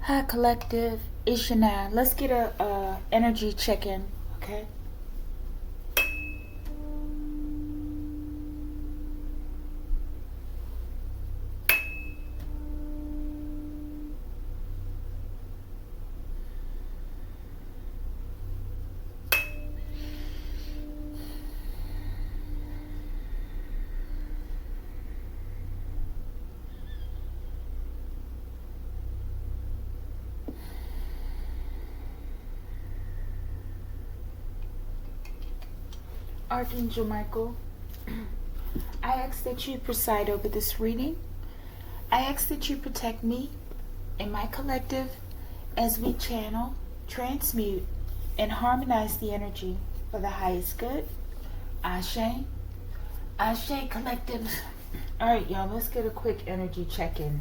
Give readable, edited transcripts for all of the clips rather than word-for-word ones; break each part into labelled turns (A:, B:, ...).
A: Hi, collective. It's Shania. Let's get a energy check-in, okay? Archangel Michael, I ask that you preside over this reading. I ask that you protect me and my collective as we channel, transmute, and harmonize the energy for the highest good. Ashe. Ashe, collective. All right, y'all, let's get a quick energy check-in.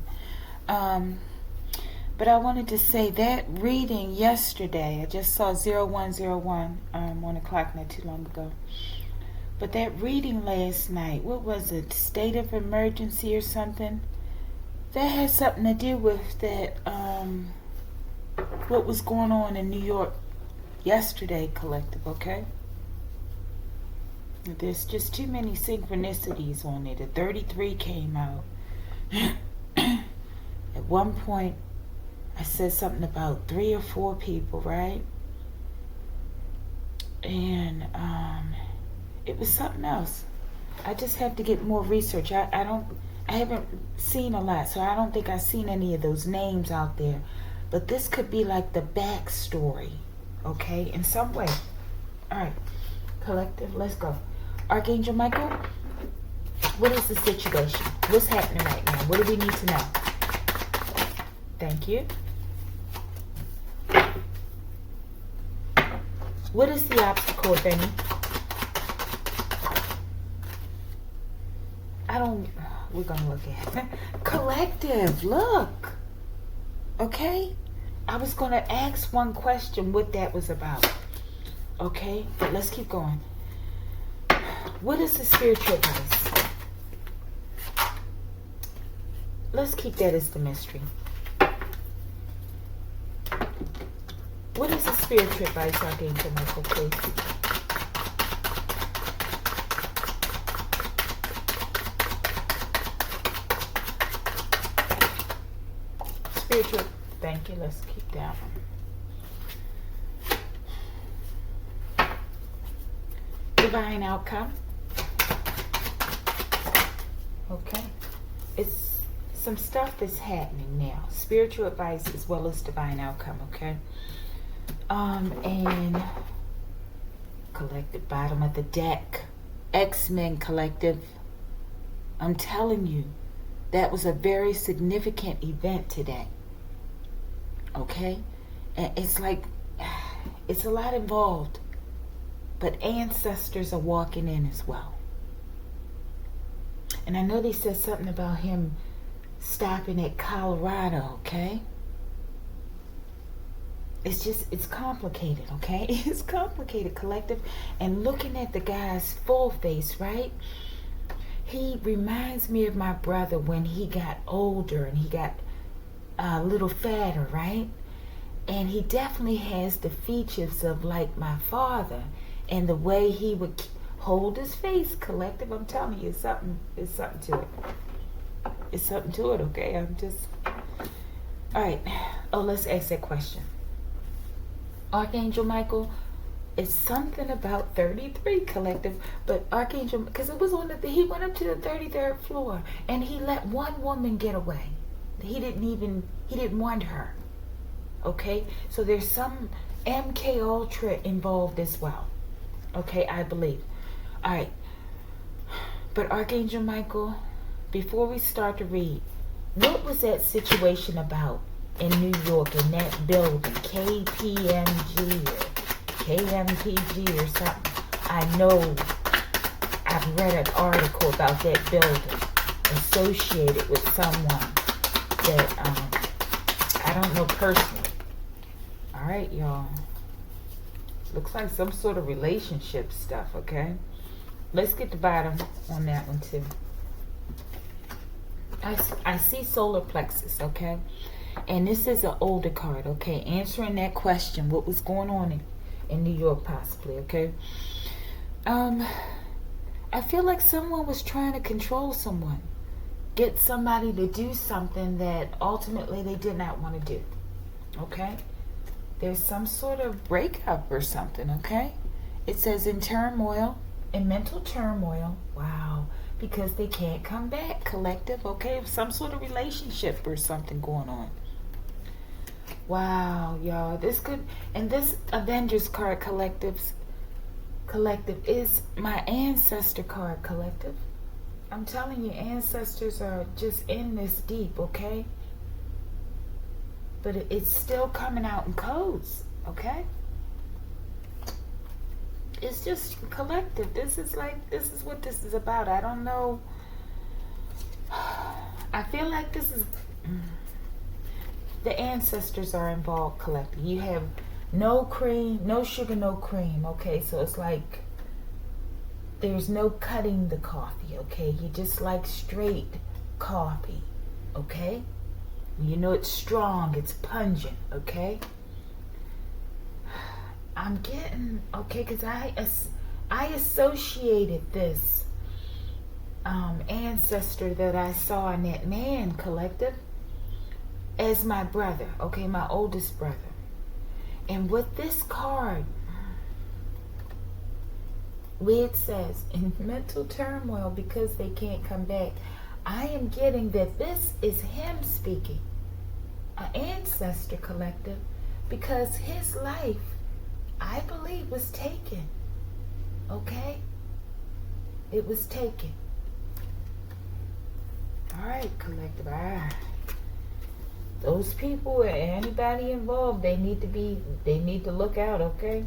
A: But I wanted to say that reading yesterday, I just saw 0101, 1 o'clock not too long ago. But that reading last night, what was it, state of emergency or something? That had something to do with that, what was going on in New York yesterday, collective, okay? There's just too many synchronicities on it. A 33 came out. At one point, I said something about 3 or 4 people, right? And it was something else. I just have to get more research. I haven't seen a lot, so I don't think I've seen any of those names out there. But this could be like the backstory, okay, in some way. All right, collective, let's go. Archangel Michael, what is the situation? What's happening right now? What do we need to know? Thank you. What is the obstacle, if any? We're going to look at it. Collective, look. Okay? I was going to ask one question, what that was about. Okay? But let's keep going. What is the spiritual advice? Let's keep that as the mystery. What is the spiritual advice, Archangel Michael, please? Spiritual, thank you. Let's keep that one. Divine outcome. Okay. It's some stuff that's happening now. Spiritual advice as well as divine outcome, okay? And collective, bottom of the deck. X-Men collective. I'm telling you, that was a very significant event today. Okay? And it's like, it's a lot involved. But ancestors are walking in as well. And I know they said something about him stopping at Colorado, okay? It's complicated, okay? It's complicated, collective. And looking at the guy's full face, right? He reminds me of my brother when he got older and he got a little fatter, right? And he definitely has the features of like my father and the way he would hold his face, collective. I'm telling you, it's something to it. It's something to it, okay? All right. Oh, let's ask that question. Archangel Michael, it's something about 33, collective, but Archangel, because it was he went up to the 33rd floor and he let one woman get away. He didn't want her. Okay? So there's some MK Ultra involved as well. Okay, I believe. All right. But Archangel Michael, before we start to read, what was that situation about in New York, in that building, KPMG or KMPG or something? I know I've read an article about that building associated with someone that I don't know personally. All right, y'all. Looks like some sort of relationship stuff, okay? Let's get the bottom on that one too. I see solar plexus, okay? And this is an older card, okay? Answering that question, what was going on in New York possibly, okay? I feel like someone was trying to control someone. Get somebody to do something that ultimately they did not want to do, okay? There's some sort of breakup or something, okay? It says in turmoil, in mental turmoil. Wow. Because they can't come back, collective, okay? Some sort of relationship or something going on. Wow, y'all. This could, and this Avengers card collective is my ancestor card collective. I'm telling you, ancestors are just in this deep, okay? But it's still coming out in codes, okay? It's just collective. This is what this is about. I don't know. I feel like this is, the ancestors are involved collective. You have no cream, no sugar, no cream, okay? So it's like there's no cutting the coffee, okay? You just like straight coffee, okay? You know it's strong, it's pungent, okay? I'm getting, okay, because I associated this ancestor that I saw in that man collective as my brother, okay, my oldest brother. And with this card, where it says, in mental turmoil because they can't come back, I am getting that this is him speaking, an ancestor collective, because his life, I believe, was taken. Okay? It was taken. Alright, collective. Those people, anybody involved, they need to look out, okay?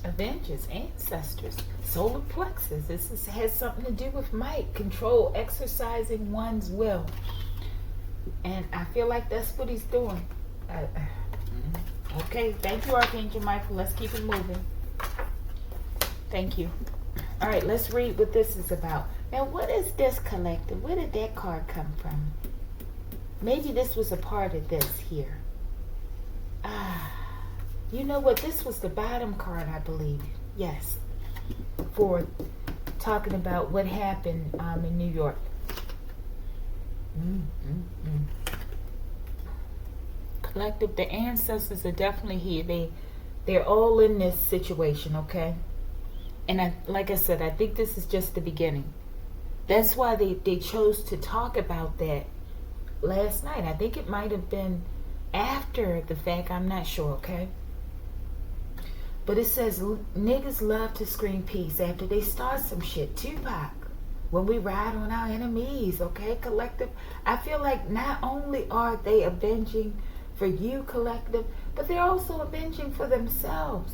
A: Avengers, ancestors, solar plexus. This has something to do with might, control, exercising one's will. And I feel like that's what he's doing. Okay, thank you, Archangel Michael. Let's keep it moving. Thank you. All right, let's read what this is about. Now, what is this collective? Where did that card come from? Maybe this was a part of this here. You know what? This was the bottom card, I believe. Yes. For talking about what happened in New York. Collective, the ancestors are definitely here. They're all in this situation, okay? And like I said, I think this is just the beginning. That's why they chose to talk about that last night. I think it might have been after the fact. I'm not sure, okay? But it says, niggas love to scream peace after they start some shit. Tupac. When we ride on our enemies, okay, collective? I feel like not only are they avenging for you, collective, but they're also avenging for themselves.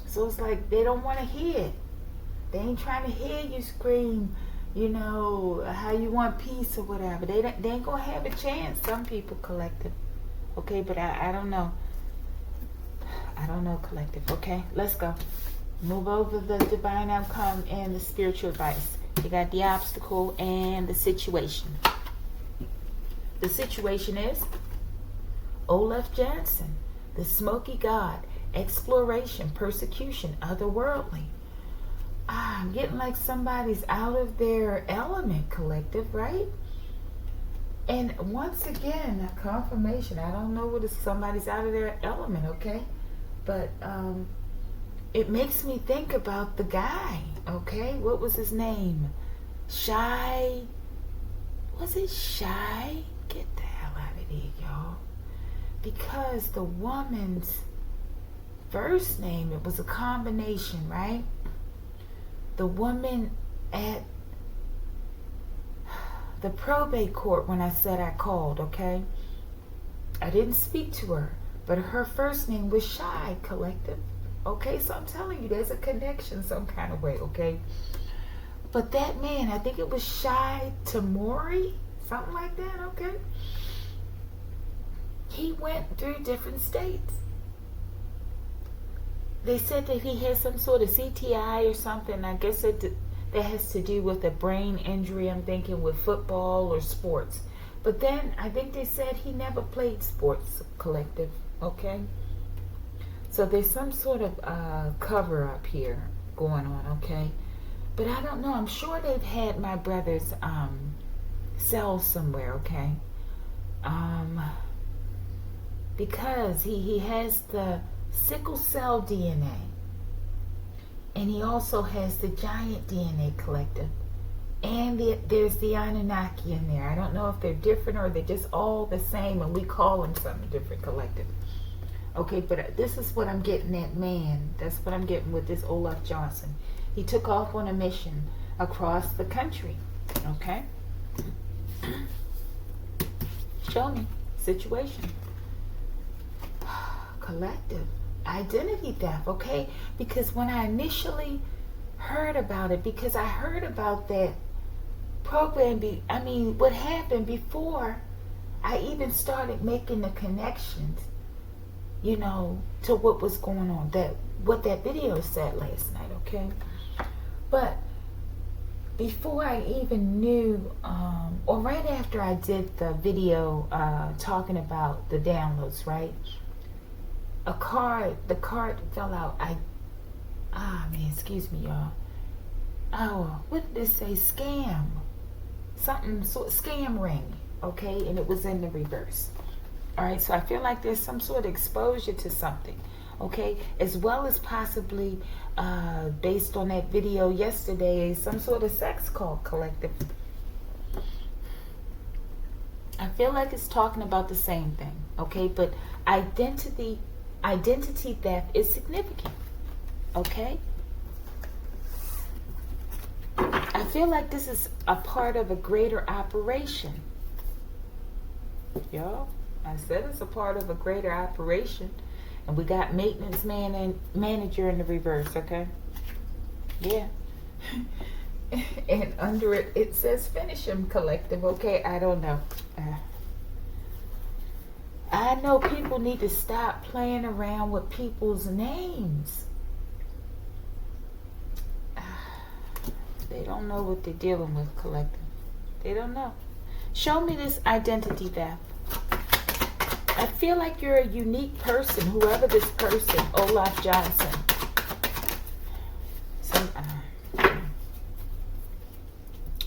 A: So it's like they don't want to hear it. They ain't trying to hear you scream, you know, how you want peace or whatever. They ain't gonna have a chance. Some people, collective. Okay, but I don't know. I don't know, collective. Okay, let's go. Move over the divine outcome and the spiritual advice. You got the obstacle and the situation. The situation is Olaf Jansen, the smoky god, exploration, persecution, otherworldly. I'm getting like somebody's out of their element, collective, right? And once again, a confirmation. I don't know what is somebody's out of their element, okay? But it makes me think about the guy, okay? What was his name? Shy. Was it Shy? Get the hell out of here, y'all. Because the woman's first name, it was a combination, right? The woman at the probate court, when I said I called, okay? I didn't speak to her, but her first name was Shy, collective. Okay, so I'm telling you, there's a connection some kind of way, okay? But that man, I think it was Shy Tamori, something like that, okay? He went through different states. They said that he had some sort of CTI or something. I guess that has to do with a brain injury, I'm thinking with football or sports. But then I think they said he never played sports, Collective. Okay? So there's some sort of cover up here going on, okay? But I don't know. I'm sure they've had my brother's cells somewhere, okay? Because he has the sickle cell DNA. And he also has the giant DNA, Collective. And there's the Anunnaki in there. I don't know if they're different or they're just all the same and we call them something different, Collective. Okay, but this is what I'm getting at, man. That's what I'm getting with this Olaf Johnson. He took off on a mission across the country. Okay? Show me. Situation. Collective. Identity theft, okay? Because when I initially heard about it, because I heard about that program, what happened before I even started making the connections, to what was going on, what that video said last night, okay? But before I even knew, or right after I did the video talking about the downloads, right? The card fell out. Excuse me, y'all. Oh, what did it say? Scam. Scam ring, okay? And it was in the reverse. All right, so I feel like there's some sort of exposure to something, okay? As well as possibly, based on that video yesterday, some sort of sex call, Collective. I feel like it's talking about the same thing, okay? But identity theft is significant, okay? I feel like this is a part of a greater operation. Y'all, I said it's a part of a greater operation. And we got maintenance man and manager in the reverse, okay? Yeah. And under it, it says finish him, Collective, okay? I don't know. I know people need to stop playing around with people's names. They don't know what they're dealing with, Collective. They don't know. Show me this identity theft. I feel like you're a unique person, whoever this person, Olaf Johnson.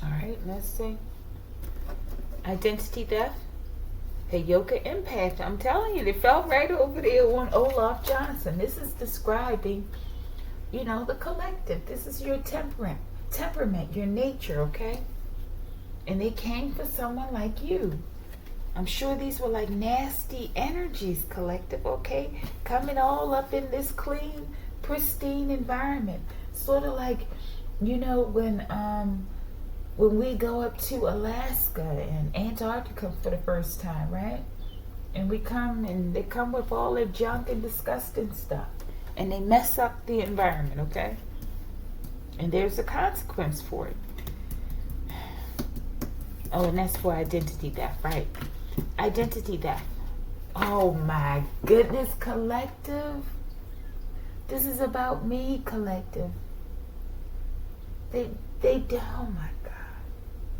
A: All right, let's see. Identity theft. Heyoka impact. I'm telling you, they fell right over there on Olaf Johnson. This is describing, the collective. This is your temperament, your nature, okay? And they came for someone like you. I'm sure these were like nasty energies, Collective, okay? Coming all up in this clean, pristine environment. Sort of like, when we go up to Alaska and Antarctica for the first time, right? And they come with all their junk and disgusting stuff. And they mess up the environment, okay? And there's a consequence for it. Oh, and that's for identity theft, right? Identity theft. Oh my goodness, Collective. This is about me, Collective. They oh my God.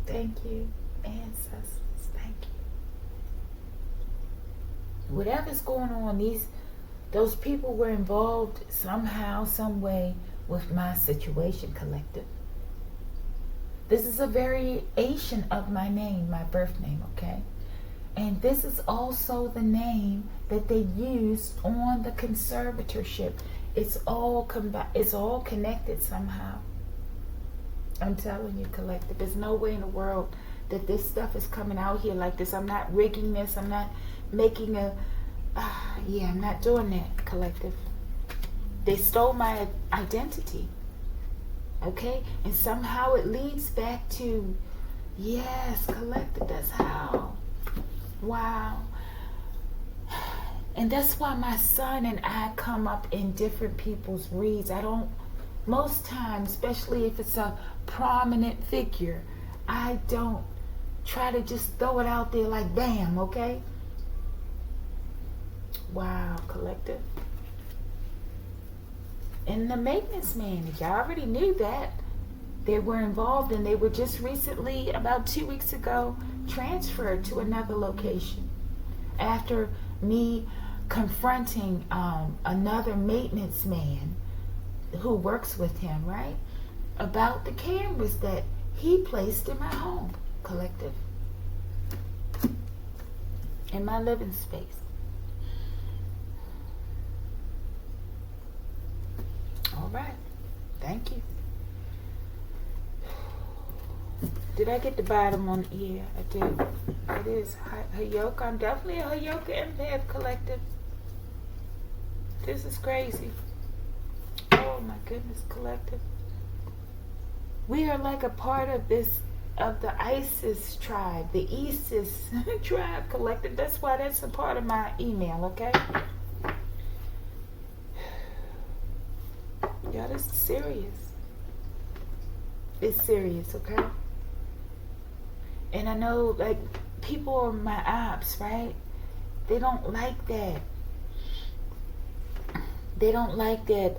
A: Thank you, ancestors. Thank you. Whatever's going on, those people were involved somehow, some way with my situation, Collective. This is a variation of my name, my birth name, okay? And this is also the name that they used on the conservatorship. It's all connected somehow. I'm telling you, Collective, there's no way in the world that this stuff is coming out here like this. I'm not rigging this. I'm not making I'm not doing that, Collective. They stole my identity. Okay? And somehow it leads back to, yes, Collective, that's how. Wow. And that's why my son and I come up in different people's reads. Most times, especially if it's a prominent figure, I don't try to just throw it out there like bam, okay? Wow, Collective. And the maintenance manager, I already knew that. they were involved, and they were just recently, about 2 weeks ago, transferred to another location after me confronting another maintenance man who works with him, right, about the cameras that he placed in my home, collective, in my living space. All right, thank you. Did I get the bottom on? Yeah, I did. It is Hayoka. I'm definitely a Hayoka empath, collective. This is crazy. Oh my goodness, collective. We are like a part of this, of the ISIS tribe, the ISIS tribe, collective. That's why that's a part of my email, okay? Yeah, this is serious. It's serious, okay? And I know, like, people are my ops, right? They don't like that. They don't like that,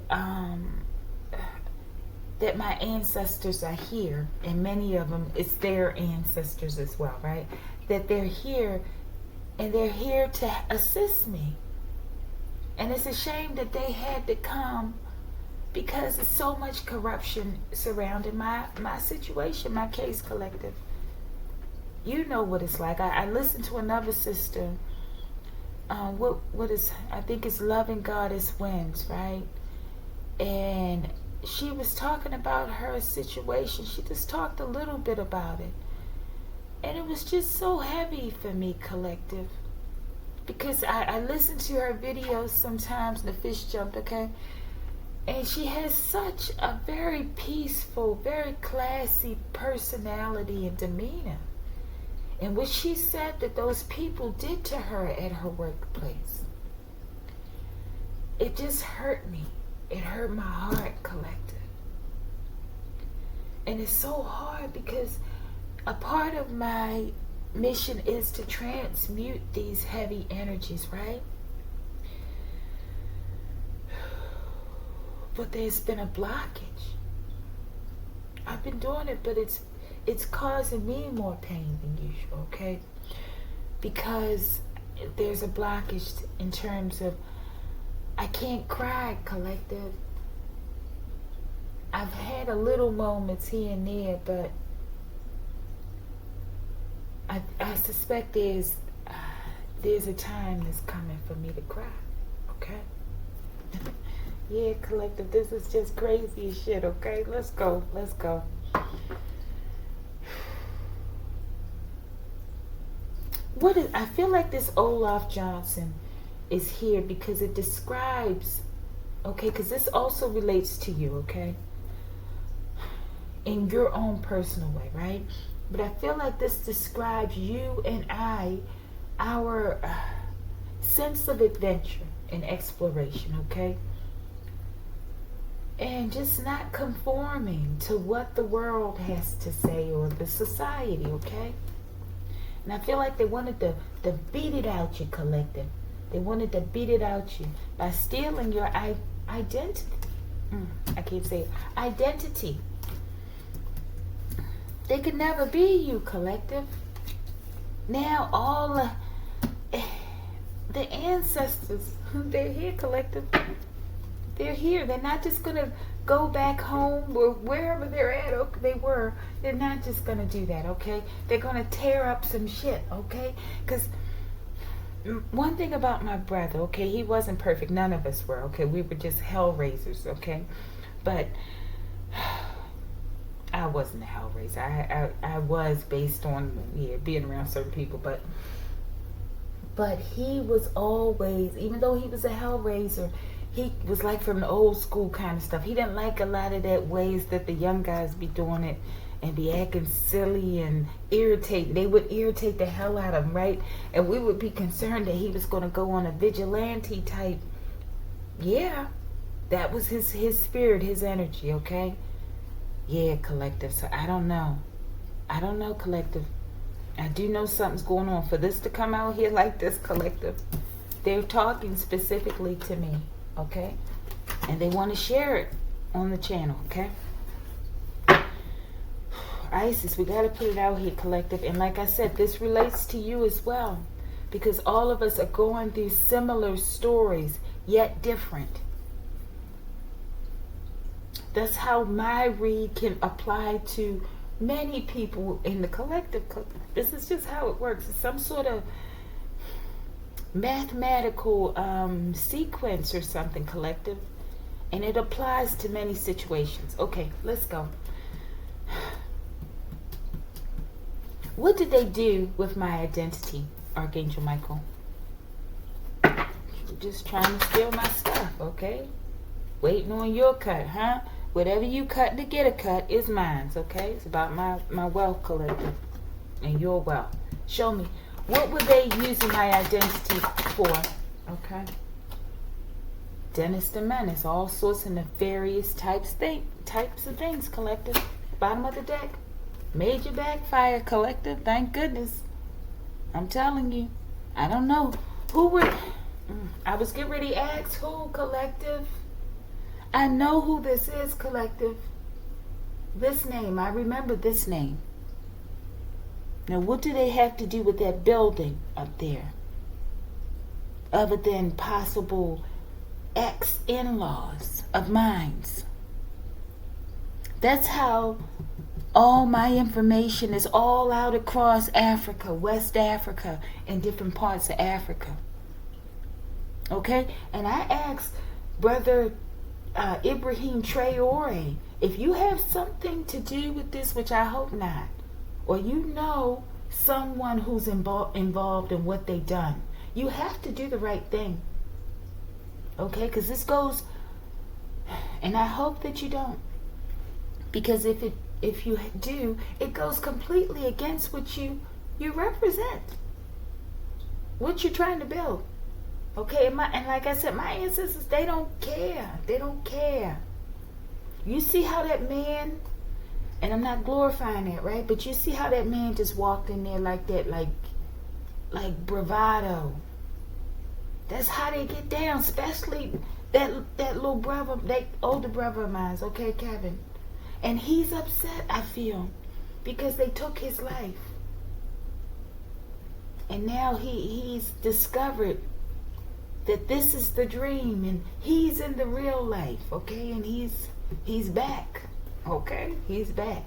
A: that my ancestors are here. And many of them, it's their ancestors as well, right? That they're here, and they're here to assist me. And it's a shame that they had to come, because there's so much corruption surrounding my situation, my case, collective. You know what it's like. I listened to another sister. What is, I think it's Loving Goddess Wins, right? And she was talking about her situation. She just talked a little bit about it. And it was just so heavy for me, collective. Because I listen to her videos sometimes, the fish jumped, okay? And she has such a very peaceful, very classy personality and demeanor. And what she said that those people did to her at her workplace, it just hurt me. It hurt my heart, collective. And it's so hard because a part of my mission is to transmute these heavy energies, right? But there's been a blockage. I've been doing it, but it's causing me more pain than usual, okay? Because there's a blockage in terms of, I can't cry, collective. I've had a little moments here and there, but I suspect there's a time that's coming for me to cry, okay? Yeah, collective, this is just crazy as shit, okay? Let's go. I feel like this Olaf Johnson is here because it describes, okay, because this also relates to you, okay? In your own personal way, right? But I feel like this describes you and our sense of adventure and exploration, okay? And just not conforming to what the world has to say or the society, okay? And I feel like they wanted to beat it out you, collective. They wanted to beat it out you by stealing your identity. I can't say it. Identity. They could never be you, collective. Now all the ancestors, they're here, collective. They're here. They're not just going to go back home or wherever they're at. Okay, they're not just going to do that, okay? They're going to tear up some shit, okay? Because one thing about my brother, okay, he wasn't perfect. None of us were, okay? We were just hell raisers, okay? But I wasn't a hell raiser. I was based on being around certain people, but he was always, even though he was a hell raiser, he was like from the old school kind of stuff. He didn't like a lot of that ways that the young guys be doing it and be acting silly and irritating. They would irritate the hell out of him, right? And we would be concerned that he was going to go on a vigilante type. Yeah, that was his spirit, his energy, okay? Yeah, collective. So I don't know, collective. I do know something's going on. For this to come out here like this, collective, they're talking specifically to me, okay? And they want to share it on the channel, okay? Isis, we got to put it out here, collective. And like I said, this relates to you as well, because all of us are going through similar stories, yet different. That's how my read can apply to many people in the collective. This is just how it works. It's some sort of mathematical sequence or something, collective. And it applies to many situations. Okay, let's go. What did they do with my identity, Archangel Michael? You're just trying to steal my stuff, okay? Waiting on your cut, huh? Whatever you cut to get a cut is mine, okay? It's about my wealth, collective, and your wealth. Show me. What were they using my identity for? Okay. Dennis the Menace. All sorts of nefarious types of things, collective. Bottom of the deck. Major backfire, collective. Thank goodness. I'm telling you. I don't know. Who were... I was getting ready to ask who, collective. I know who this is, collective. This name. I remember this name. Now, what do they have to do with that building up there? Other than possible ex-in-laws of mine. That's how all my information is all out across Africa, West Africa, and different parts of Africa. Okay? And I asked Brother Ibrahim Traore, if you have something to do with this, which I hope not, or you know someone who's involved in what they've done, you have to do the right thing. Okay? Because this goes, and I hope that you don't. Because if you do, it goes completely against what you represent, what you're trying to build. Okay, and like I said, my ancestors, they don't care. They don't care. You see how that man, and I'm not glorifying it, right? But you see how that man just walked in there like that, like bravado. That's how they get down, especially that little brother, that older brother of mine, okay, Kevin. And he's upset, I feel, because they took his life. And now he's discovered that this is the dream, and he's in the real life, okay? And he's back, okay? He's back.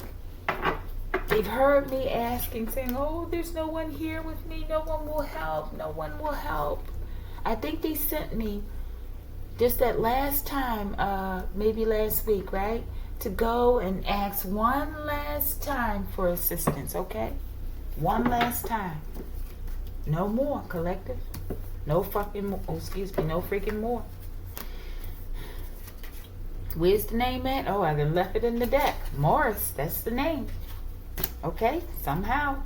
A: They've heard me asking, saying, oh, there's no one here with me. No one will help. No one will help. I think they sent me just that last time, maybe last week, right? To go and ask one last time for assistance, okay? One last time. No more, collective. No fucking more. Oh, excuse me, no freaking more. Where's the name at? Oh, I left it in the deck. Morris, that's the name. Okay, somehow.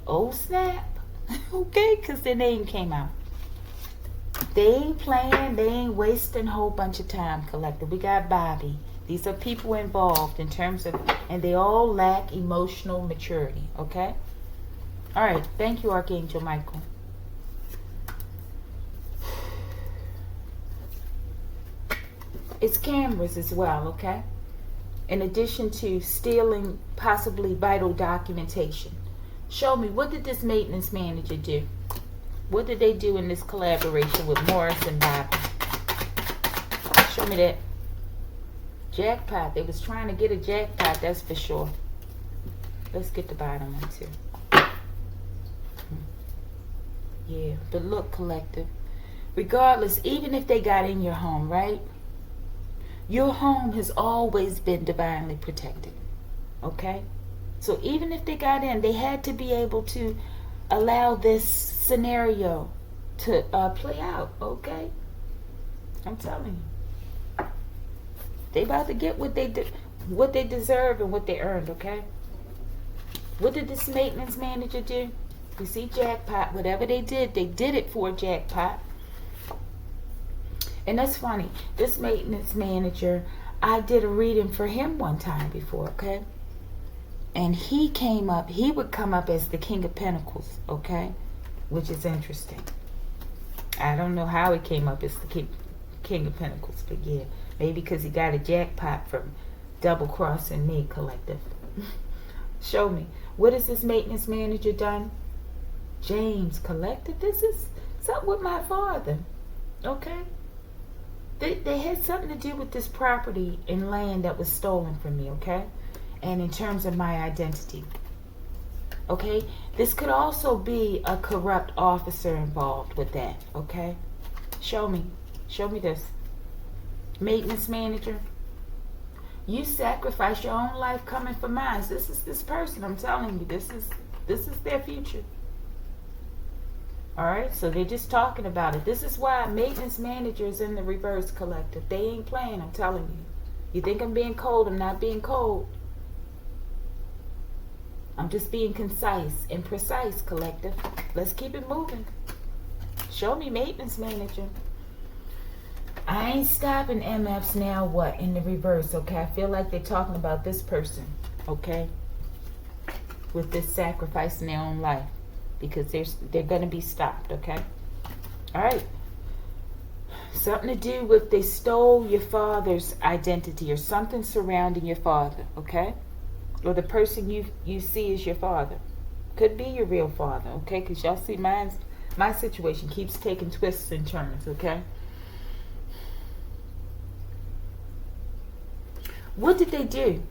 A: Oh, snap. Okay, because their name came out. They ain't playing. They ain't wasting a whole bunch of time, collective. We got Bobby. These are people involved in terms of, and they all lack emotional maturity, okay? All right, thank you, Archangel Michael. It's cameras as well, okay? In addition to stealing possibly vital documentation. Show me, what did this maintenance manager do? What did they do in this collaboration with Morris and Bobby? Show me that. Jackpot. They was trying to get a jackpot, that's for sure. Let's get the bottom one too. Yeah, but look, collective. Regardless, even if they got in your home, right? Your home has always been divinely protected. Okay? So even if they got in, they had to be able to allow this scenario to play out. Okay? I'm telling you. They about to get what they deserve and what they earned, okay? What did this maintenance manager do? You see, jackpot. Whatever they did it for a jackpot. And that's funny. This maintenance manager, I did a reading for him one time before, okay? And he would come up as the King of Pentacles, okay? Which is interesting. I don't know how he came up as the King of Pentacles, but yeah. Maybe because he got a jackpot from double-crossing me, collective. Show me. What has this maintenance manager done? James, collective. This is something with my father. Okay? They had something to do with this property and land that was stolen from me, okay? And in terms of my identity. Okay? This could also be a corrupt officer involved with that, okay? Show me. Show me this. Maintenance manager. You sacrifice your own life coming for mine. This is this person, I'm telling you. This is their future. Alright, so they're just talking about it. This is why maintenance managers in the reverse collective. They ain't playing, I'm telling you. You think I'm being cold? I'm not being cold. I'm just being concise and precise, collective. Let's keep it moving. Show me maintenance manager. I ain't stopping MFs now, what? In the reverse, okay? I feel like they're talking about this person, okay? With this sacrifice in their own life. Because they're going to be stopped, okay? All right. Something to do with they stole your father's identity or something surrounding your father, okay? Or the person you see as your father. Could be your real father, okay? Because y'all see my situation keeps taking twists and turns, okay? What did they do?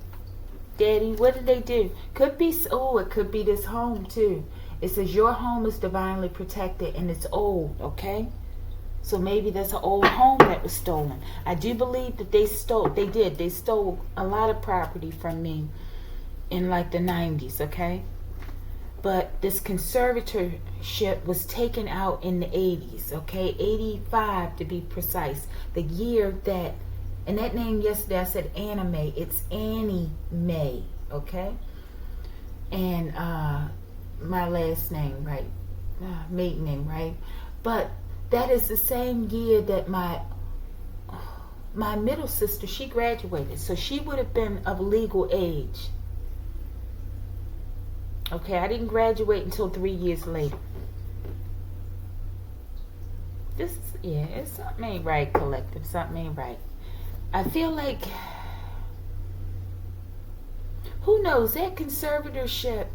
A: Daddy, what did they do? Could be, it could be this home too. It says your home is divinely protected and it's old, okay? So maybe that's an old home that was stolen. I do believe that they stole a lot of property from me in like the 90s, okay? But this conservatorship was taken out in the 80s, okay? 85 to be precise. The year that, and that name yesterday I said Anna Mae. It's Annie Mae, okay? And my last name, right? Maiden name, right? But that is the same year that my middle sister, she graduated. So she would have been of legal age. Okay, I didn't graduate until 3 years later. It's something ain't right, collective. Something ain't right. I feel like, who knows, that conservatorship,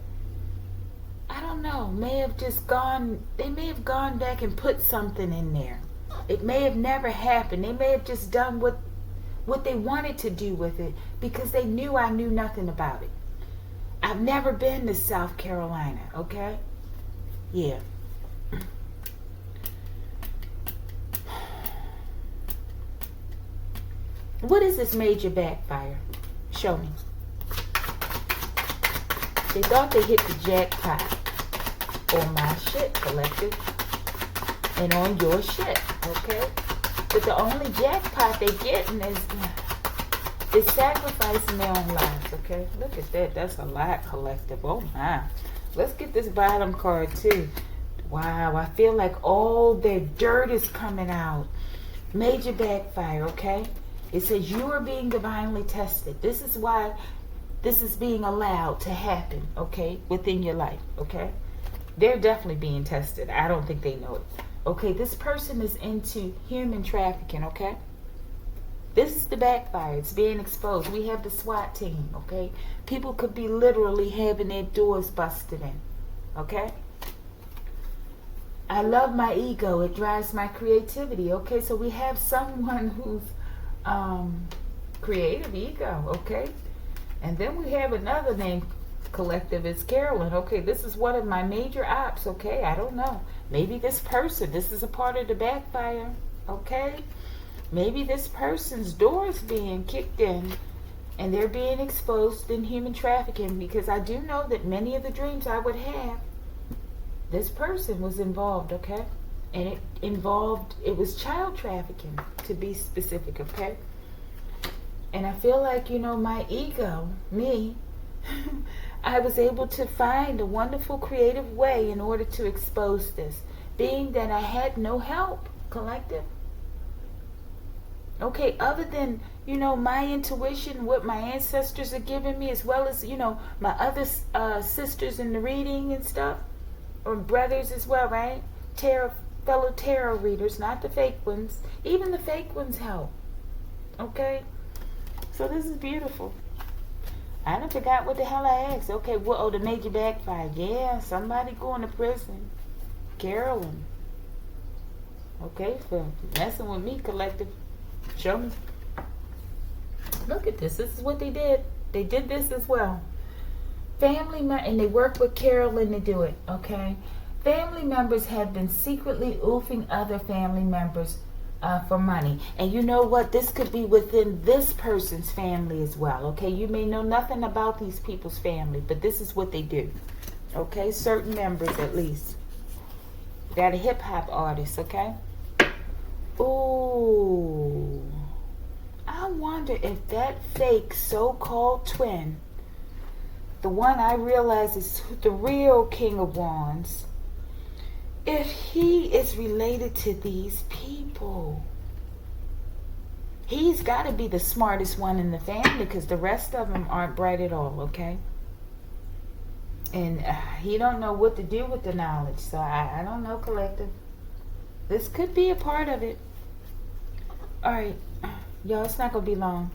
A: I don't know, may have just gone, they may have gone back and put something in there. It may have never happened. They may have just done what they wanted to do with it because they knew I knew nothing about it. I've never been to South Carolina, okay? Yeah. What is this major backfire? Show me. They thought they hit the jackpot on my shit, collective, and on your shit, okay? But the only jackpot they getting is sacrificing their own lives, okay? Look at that. That's a lot, collective. Oh, my. Let's get this bottom card, too. Wow, I feel like all their dirt is coming out. Major backfire, okay? It says you are being divinely tested. This is why this is being allowed to happen, okay, within your life, okay? They're definitely being tested. I don't think they know it. Okay, this person is into human trafficking, okay? This is the backfire. It's being exposed. We have the SWAT team, okay? People could be literally having their doors busted in, okay? I love my ego. It drives my creativity, okay? So we have someone who's creative ego, okay? And then we have another name, collective, it's Carolyn. Okay, this is one of my major ops, okay? I don't know. Maybe this person, this is a part of the backfire, okay? Maybe this person's door is being kicked in and they're being exposed in human trafficking, because I do know that many of the dreams I would have, this person was involved, okay? And it was child trafficking, to be specific, okay? And I feel like, my ego, me, I was able to find a wonderful creative way in order to expose this, being that I had no help, collective. Okay, other than, my intuition, what my ancestors are giving me, as well as, my other sisters in the reading and stuff, or brothers as well, right? Fellow tarot readers, not the fake ones. Even the fake ones help. Okay? So this is beautiful. I done forgot what the hell I asked. Okay, what? Oh, the major backfire. Yeah, somebody going to prison. Carolyn. Okay, for messing with me, collective. Show me. Look at this. This is what they did. They did this as well. And they work with Carolyn to do it, okay? Family members have been secretly oofing other family members for money. And you know what? This could be within this person's family as well, okay? You may know nothing about these people's family, but this is what they do, okay? Certain members, at least. They're a hip-hop artist, okay? Ooh. I wonder if that fake so-called twin, the one I realize is the real King of Wands, if he is related to these people. He's got to be the smartest one in the family because the rest of them aren't bright at all, okay? And he don't know what to do with the knowledge. So I don't know, collective. This could be a part of it. All right. Y'all, it's not going to be long.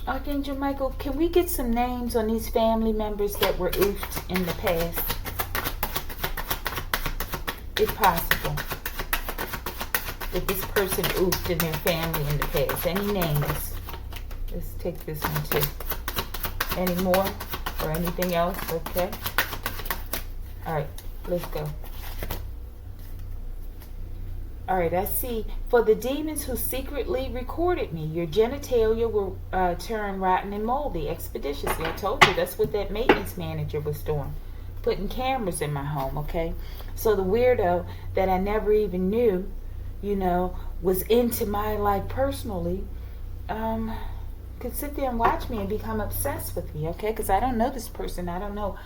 A: Archangel Michael, can we get some names on these family members that were oofed in the past? If possible. If this person oofed in their family in the past. Any names? Let's take this one too. Any more? Or anything else? Okay. Alright, let's go. Alright, I see. For the demons who secretly recorded me, your genitalia will turn rotten and moldy expeditiously. I told you that's what that maintenance manager was doing. Putting cameras in my home, okay? So the weirdo that I never even knew, you know, was into my life personally, could sit there and watch me and become obsessed with me, okay? Because I don't know this person. I don't know.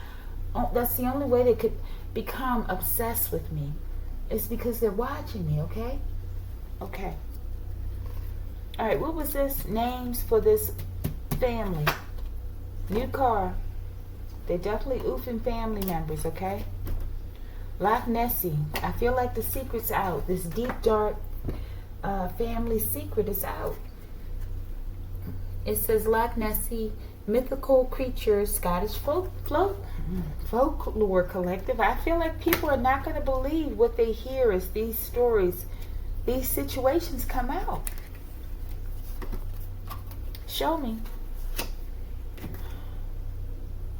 A: Oh, that's the only way they could become obsessed with me. It's because they're watching me, okay? Okay. All right, what was this? Names for this family. New car. They're definitely oofing family members, okay? Loch Nessie. I feel like the secret's out. This deep, dark family secret is out. It says Loch Nessie, mythical creature, Scottish folklore collective. I feel like people are not going to believe what they hear as these stories, these situations come out. Show me.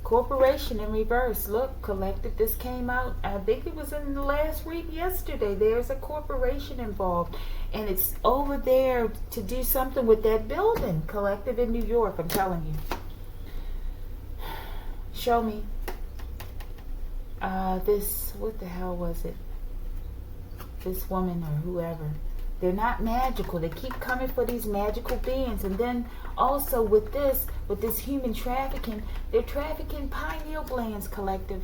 A: Corporation in reverse. Look, collective, this came out, I think it was in the last week, yesterday. There's a corporation involved, and it's over there to do something with that building, collective, in New York, I'm telling you. Show me. This, what the hell was it? This woman or whoever. They're not magical. They keep coming for these magical beings. And then also with this human trafficking, they're trafficking pineal glands, collective.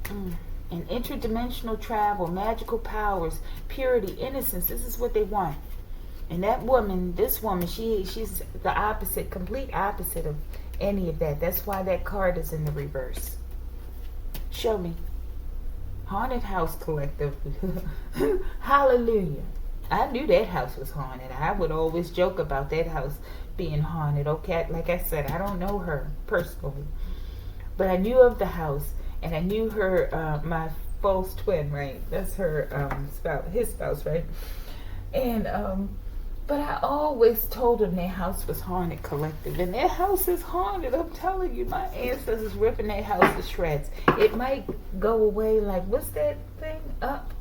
A: And interdimensional travel, magical powers, purity, innocence. This is what they want. And that woman, this woman, she's the opposite, complete opposite of any of that. That's why that card is in the reverse. Show me. Haunted house, collective. Hallelujah. I knew that house was haunted. I would always joke about that house being haunted. Okay, like I said, I don't know her personally, but I knew of the house, and I knew her, my false twin, right? That's her spouse, his spouse, right? And but I always told them their house was haunted, collective. And their house is haunted. I'm telling you, my ancestors ripping their house to shreds. It might go away like, what's that thing? Up?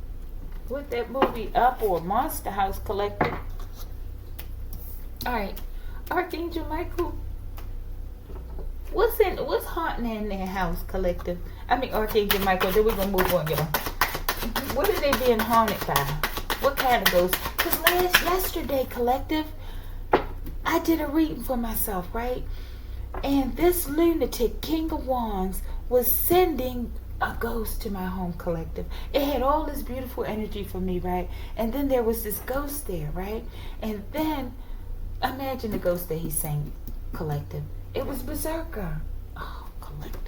A: What's that movie? Up or Monster House, collective? Alright. Archangel Michael. What's haunting in their house, collective? I mean, Archangel Michael. Then we're going to move on, y'all. What are they being haunted by? What kind of ghosts? Because yesterday, collective, I did a reading for myself, right? And this lunatic, King of Wands, was sending a ghost to my home, collective. It had all this beautiful energy for me, right? And then there was this ghost there, right? And then, imagine the ghost that he sang, collective. It was Berserker. Oh, collective.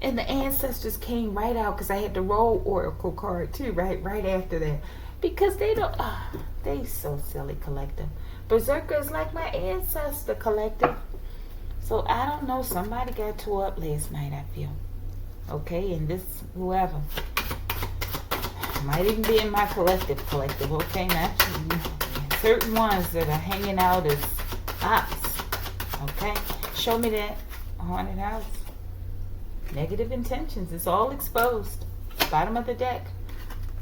A: And the ancestors came right out because I had the roll oracle card too, right after that. Because they don't, they so silly, collective. Berserker is like my ancestor, collective. So I don't know, somebody got tore up last night, I feel. Okay, and this, whoever. Might even be in my collective, okay? Not certain ones that are hanging out as ops, okay? Show me that haunted house. Negative intentions, it's all exposed. Bottom of the deck.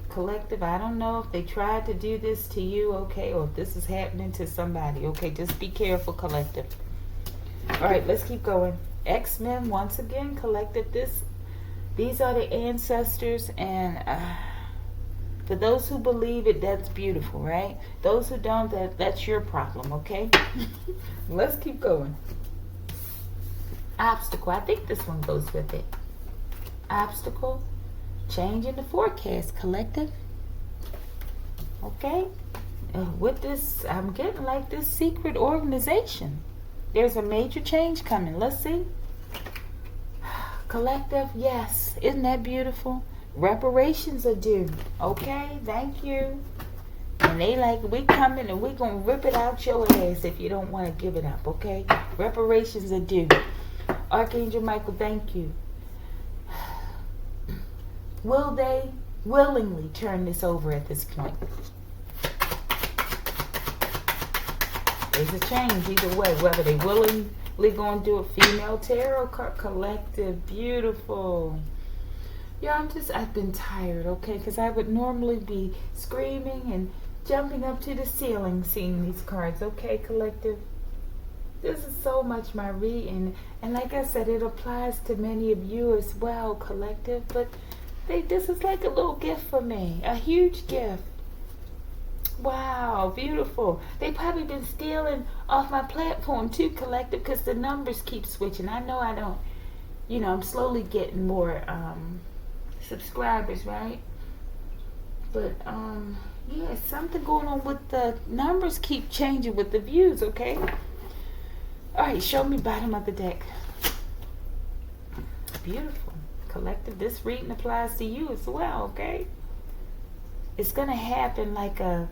A: Collective, I don't know if they tried to do this to you, okay, or if this is happening to somebody, okay? Just be careful, collective. All right, let's keep going. X-Men, once again, collective. These are the ancestors, and for those who believe it, that's beautiful, right? Those who don't, that's your problem, okay? Let's keep going. Obstacle, I think this one goes with it. Obstacle, change in the forecast, collective. Okay? And with this, I'm getting like this secret organization. There's a major change coming. Let's see. Collective, yes. Isn't that beautiful? Reparations are due. Okay, thank you. And they like, we coming and we gonna rip it out your ass if you don't want to give it up, okay? Reparations are due. Archangel Michael, thank you. Will they willingly turn this over at this point? There's a change either way, whether they willingly gonna do a female tarot card collective. Beautiful. Yeah, I've been tired, okay? Because I would normally be screaming and jumping up to the ceiling seeing these cards, okay, collective? This is so much my reading, and like I said, it applies to many of you as well, collective, but this is like a little gift for me, a huge gift. Wow, beautiful. They probably been stealing off my platform too, collective, because the numbers keep switching. I know I don't, I'm slowly getting more subscribers, right? But yeah, something going on with the numbers keep changing with the views, okay? All right, show me bottom of the deck. Beautiful. Collective, this reading applies to you as well, okay? It's going to happen like a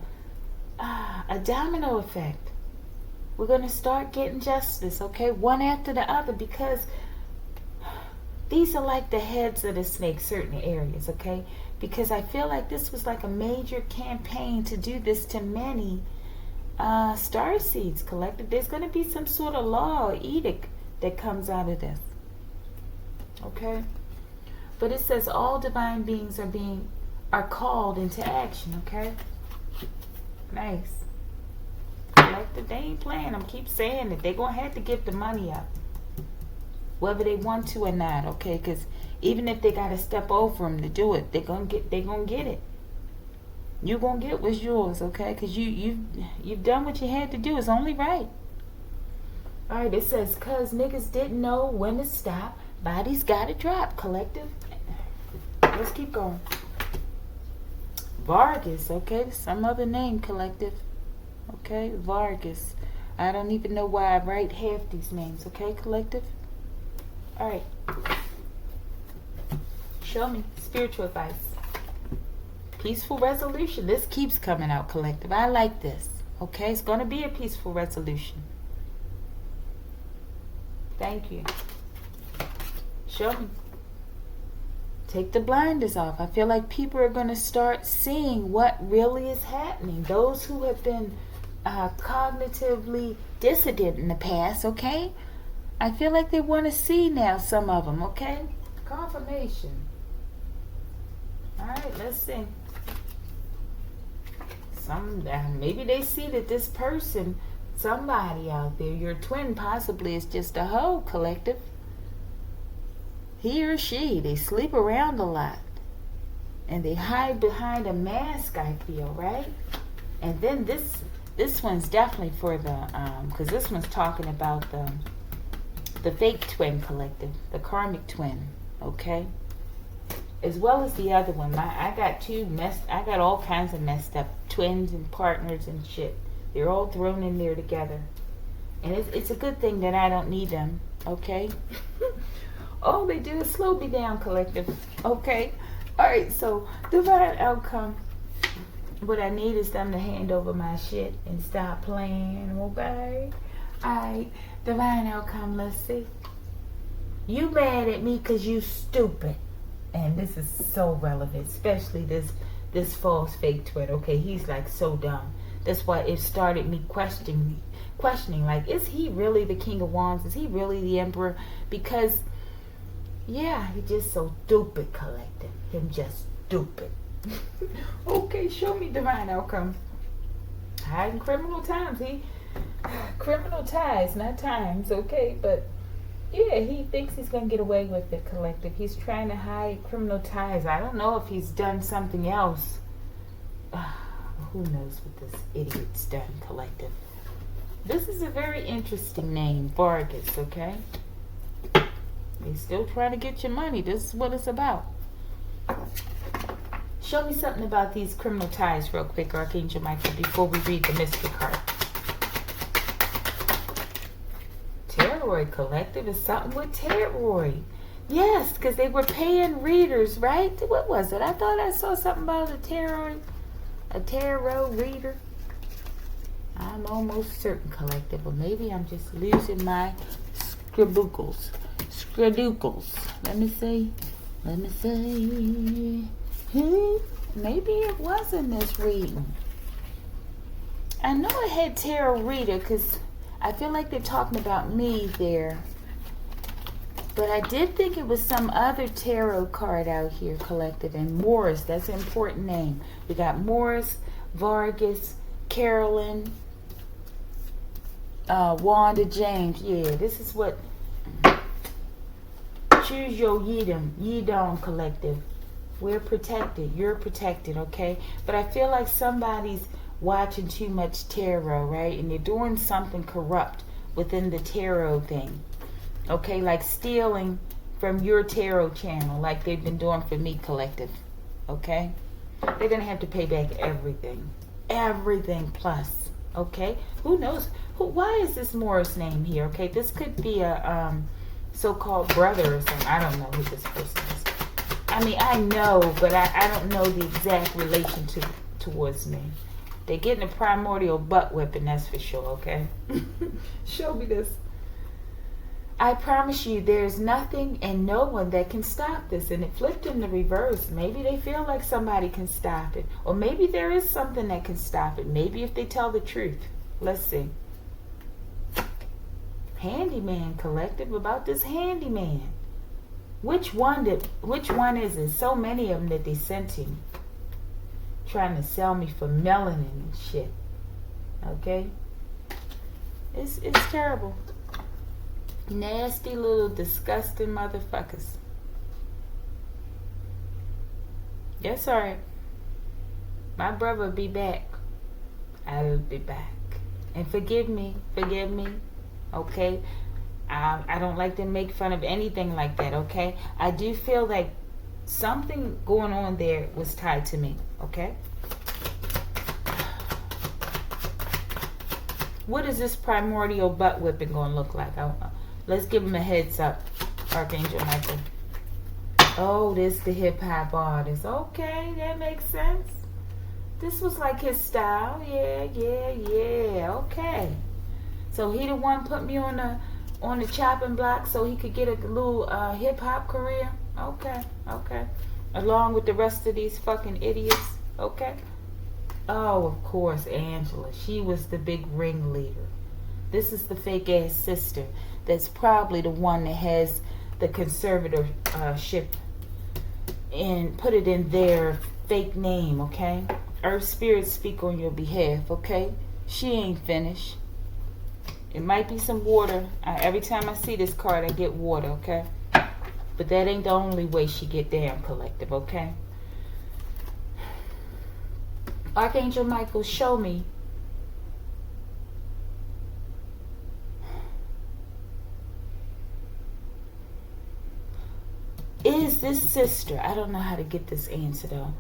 A: domino effect. We're going to start getting justice, okay? One after the other, because these are like the heads of the snake, certain areas, okay? Because I feel like this was like a major campaign to do this to many star seeds, collective. There's going to be some sort of law or edict that comes out of this, okay? But it says all divine beings are called into action, okay? Nice. Collective, they ain't playing. I keep saying it. They're going to have to give the money up, whether they want to or not, okay? Because even if they got to step over them to do it, they're gonna get it. You're going to get what's yours, okay? Because you've done what you had to do. It's only right. All right, it says, because niggas didn't know when to stop, bodies got to drop, collective. Let's keep going. Vargas, okay? Some other name, collective. Okay, Vargas. I don't even know why I write half these names, okay, collective? All right. Show me. Spiritual advice. Peaceful resolution. This keeps coming out, collective. I like this. Okay, it's going to be a peaceful resolution. Thank you. Show me. Take the blinders off. I feel like people are going to start seeing what really is happening. Those who have been cognitively dissident in the past, okay? I feel like they want to see now, some of them, okay? Confirmation. All right, let's see. Maybe they see that this person, somebody out there, your twin possibly, is just a hoe, collective. He or she, they sleep around a lot. And they hide behind a mask, I feel, right? And then this one's definitely for the, because this one's talking about the fake twin, collective, the karmic twin, okay? As well as the other one. I got all kinds of messed up twins and partners and shit. They're all thrown in there together. And it's a good thing that I don't need them, okay? All they do is slow me down, collective. Okay? Alright, so divine outcome. What I need is them to hand over my shit and stop playing, okay? Alright, divine outcome, let's see. You mad at me because you stupid. And this is so relevant, especially this false fake twin. Okay, he's like so dumb. That's why it started me questioning, like, is he really the King of Wands? Is he really the Emperor? Because, yeah, he's just so stupid, collective. Him just stupid. Okay, show me divine outcome. Hiding criminal times. Criminal ties, not times, okay? But, yeah, he thinks he's going to get away with it, collective. He's trying to hide criminal ties. I don't know if he's done something else. Who knows what this idiot's done, collective. This is a very interesting name, Vargas, okay? He's still trying to get your money. This is what it's about. Show me something about these criminal ties real quick, Archangel Michael, before we read the mystery card. Terroroid, collective, is something with Terroroid. Yes, because they were paying readers, right? What was it? I thought I saw something about a tarot reader. I'm almost certain, collective, or maybe I'm just losing my scribbles. Let me see. Maybe it was in this reading. I know it had tarot reader because I feel like they're talking about me there. But I did think it was some other tarot card out here, collective. And Morris, that's an important name. We got Morris, Vargas, Carolyn, Wanda James. Yeah, this is what... Choose your Yidam collective. We're protected. You're protected, okay? But I feel like somebody's watching too much tarot, right? And they're doing something corrupt within the tarot thing. Okay, like stealing from your tarot channel like they've been doing for me, collective. Okay? They're going to have to pay back everything. Everything plus. Okay? Who knows? Why is this Morris name here? Okay, this could be a so-called brother or something. I don't know who this person is. I mean, I know, but I don't know the exact relation towards me. They're getting a primordial butt whipping, that's for sure, okay? Show me this. I promise you, there's nothing and no one that can stop this. And it flipped in the reverse. Maybe they feel like somebody can stop it. Or maybe there is something that can stop it. Maybe if they tell the truth. Let's see. Handyman collective, about this handyman. Which one is it? So many of them that they sent him. Trying to sell me for melanin and shit. Okay? It's terrible. Nasty little disgusting motherfuckers. That's alright. My brother will be back. I'll be back. And forgive me. Okay? I don't like to make fun of anything like that, okay? I do feel like something going on there was tied to me, okay? What is this primordial butt whipping going to look like? Let's give him a heads up, Archangel Michael. Oh, this the hip-hop artist. Okay, that makes sense. This was like his style. Yeah. Okay. So he the one put me on the chopping block so he could get a little hip-hop career. Okay. Along with the rest of these fucking idiots. Okay. Oh, of course, Angela. She was the big ringleader. This is the fake-ass sister that's probably the one that has the conservatorship and put it in their fake name, okay? Earth spirits speak on your behalf, okay? She ain't finished. It might be some water. Every time I see this card, I get water, okay? But that ain't the only way she get down, collective, okay? Archangel Michael, show me. Is this sister? I don't know how to get this answer though.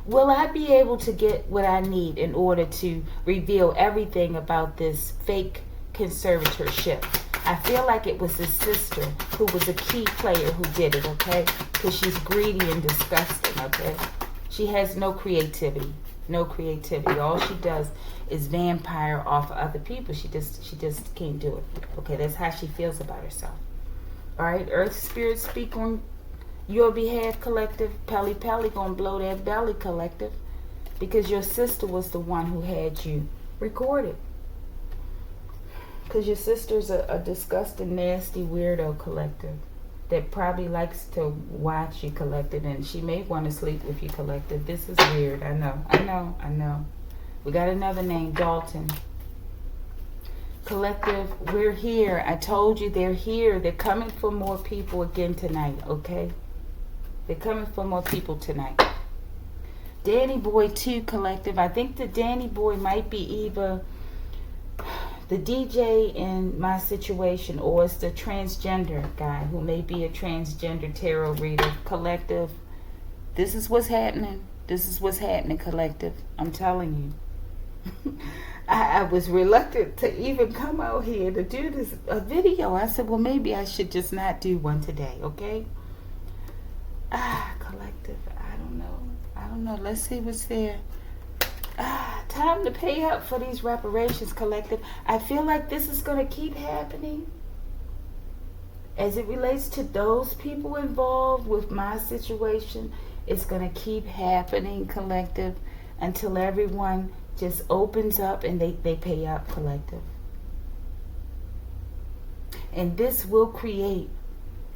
A: will I be able to get what I need in order to reveal everything about this fake conservatorship? I feel like it was his sister who was a key player who did it, okay? Because she's greedy and disgusting, okay? She has no creativity. No creativity. All she does is vampire off other people. She just can't do it. Okay, that's how she feels about herself. Alright, Earth Spirit speak on your behalf, collective. Pelly gonna blow that belly, collective. Because your sister was the one who had you recorded. Because your sister's a disgusting, nasty weirdo, collective, that probably likes to watch you, collective, and she may want to sleep with you, collective. This is weird. I know. We got another name, Dalton. Collective, we're here. I told you they're here. They're coming for more people again tonight, okay? They're coming for more people tonight. Danny Boy 2, collective. I think the Danny Boy might be either the DJ in my situation, or it's the transgender guy who may be a transgender tarot reader, collective. This is what's happening. This is what's happening, collective. I'm telling you. I was reluctant to even come out here to do this a video. I said, well, maybe I should just not do one today, okay? Collective, I don't know. Let's see what's there. Time to pay up for these reparations, collective. I feel like this is going to keep happening as it relates to those people involved with my situation. It's going to keep happening, collective, until everyone just opens up and they pay up, collective. And this will create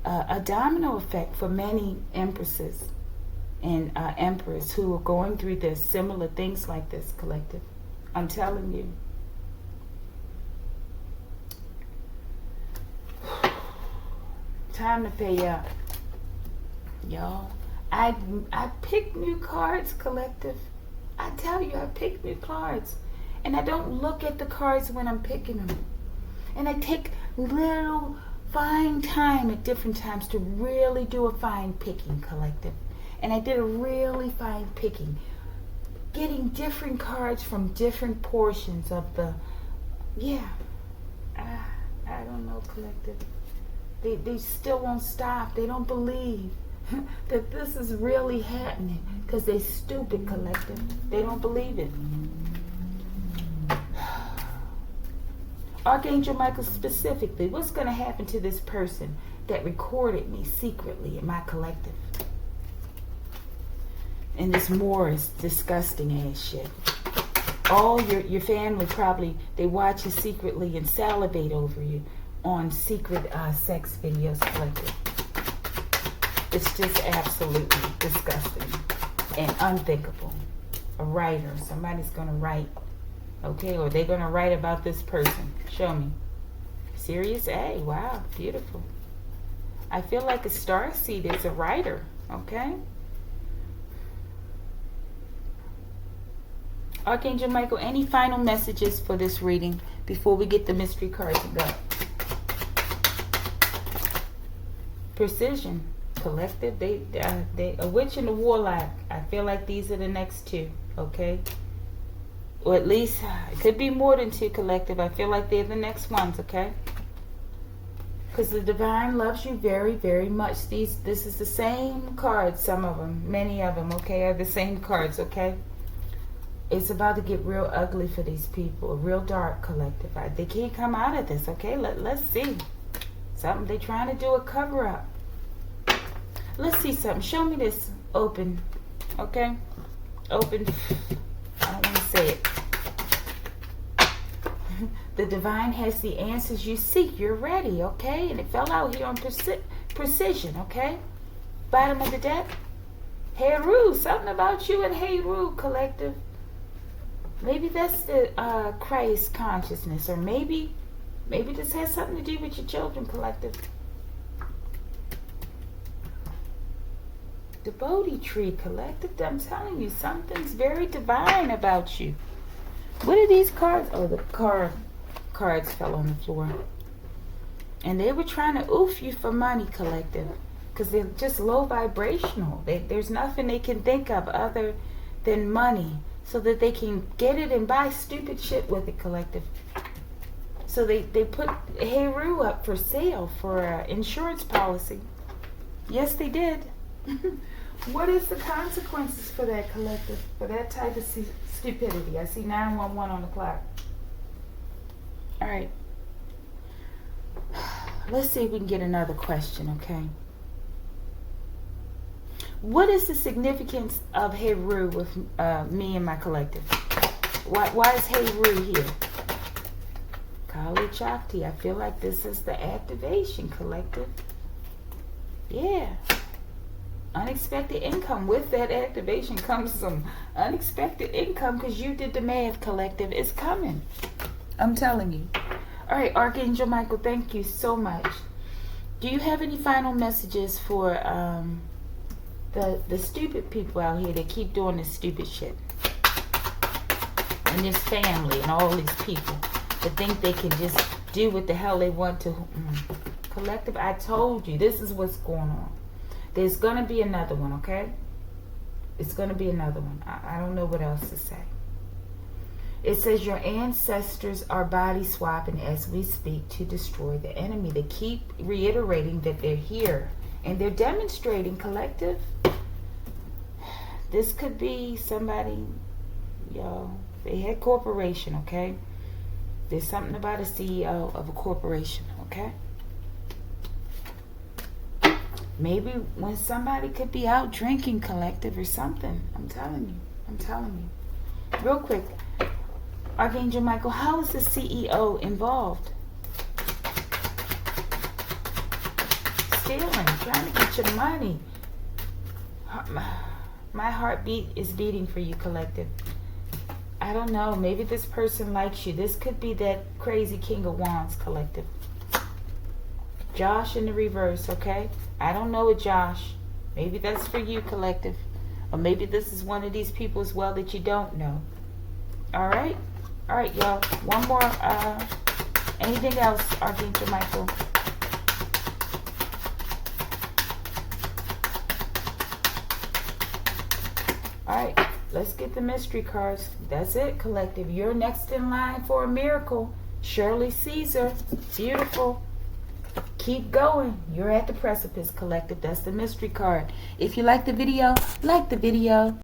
A: a domino effect for many empresses and emperors who are going through this, similar things like this, collective. I'm telling you. Time to pay up, y'all. I pick new cards, collective. I tell you, I pick new cards, and I don't look at the cards when I'm picking them, and I take little fine time at different times to really do a fine picking, collective. And I did a really fine picking, getting different cards from different portions of the, I don't know, collective. They still won't stop. They don't believe that this is really happening because they stupid, collective. They don't believe it. Archangel Michael specifically, what's going to happen to this person that recorded me secretly in my collective? And this Morris disgusting ass shit. All your family probably, they watch you secretly and salivate over you on secret sex videos, collective. It's just absolutely disgusting and unthinkable. A writer, somebody's gonna write, okay, or they're gonna write about this person. Show me. Sirius A, wow, beautiful. I feel like a starseed is a writer, okay? Archangel Michael, any final messages for this reading before we get the mystery cards and go? Precision, collective, they a witch and a warlock. I feel like these are the next two, okay? Or at least it could be more than two, collective. I feel like they're the next ones, okay? Because the divine loves you very, very much. This is the same cards, some of them, many of them, okay, are the same cards, okay? It's about to get real ugly for these people, real dark, collective. They can't come out of this, okay? Let's see. Something they're trying to do a cover up. Let's see something. Show me this. Open, okay? Open. I don't want to say it. The divine has the answers you seek. You're ready, okay? And it fell out here on precision, okay? Bottom of the deck. Heru, something about you and Heru, collective. Maybe that's the Christ consciousness, or maybe this has something to do with your children, collective. The Bodhi tree, collective. I'm telling you, something's very divine about you. What are these cards? Oh, the cards fell on the floor. And they were trying to oof you for money, collective, because they're just low vibrational. There's nothing they can think of other than money, so that they can get it and buy stupid shit with it, collective. So they put Heru up for sale for an insurance policy. Yes, they did. What is the consequences for that, collective? For that type of stupidity? I see 911 on the clock. All right. Let's see if we can get another question, okay? What is the significance of Heru with me and my collective? Why is Heru here? Kali Chakti. I feel like this is the activation, collective. Yeah. Unexpected income. With that activation comes some unexpected income because you did the math, collective. It's coming. I'm telling you. All right, Archangel Michael, thank you so much. Do you have any final messages for the stupid people out here that keep doing this stupid shit? And this family and all these people that think they can just do what the hell they want to. Collective, I told you, this is what's going on. There's going to be another one, okay? It's going to be another one. I don't know what else to say. It says your ancestors are body swapping as we speak to destroy the enemy. They keep reiterating that they're here. And they're demonstrating, collective. This could be somebody, they had corporation, okay? There's something about a CEO of a corporation, okay? Maybe when somebody could be out drinking, collective, or something. I'm telling you. Real quick. Archangel Michael, how is the CEO involved? Stealing, trying to get your money. My heartbeat is beating for you, collective. I don't know. Maybe this person likes you. This could be that crazy King of Wands, collective. Josh in the reverse, okay? I don't know it, Josh. Maybe that's for you, collective. Or maybe this is one of these people as well that you don't know. All right? All right, y'all. One more. Anything else, Archangel Michael? All right. Let's get the mystery cards. That's it, collective. You're next in line for a miracle. Shirley Caesar. Beautiful. Keep going. You're at the precipice, collective. That's the mystery card. If you like the video, like the video.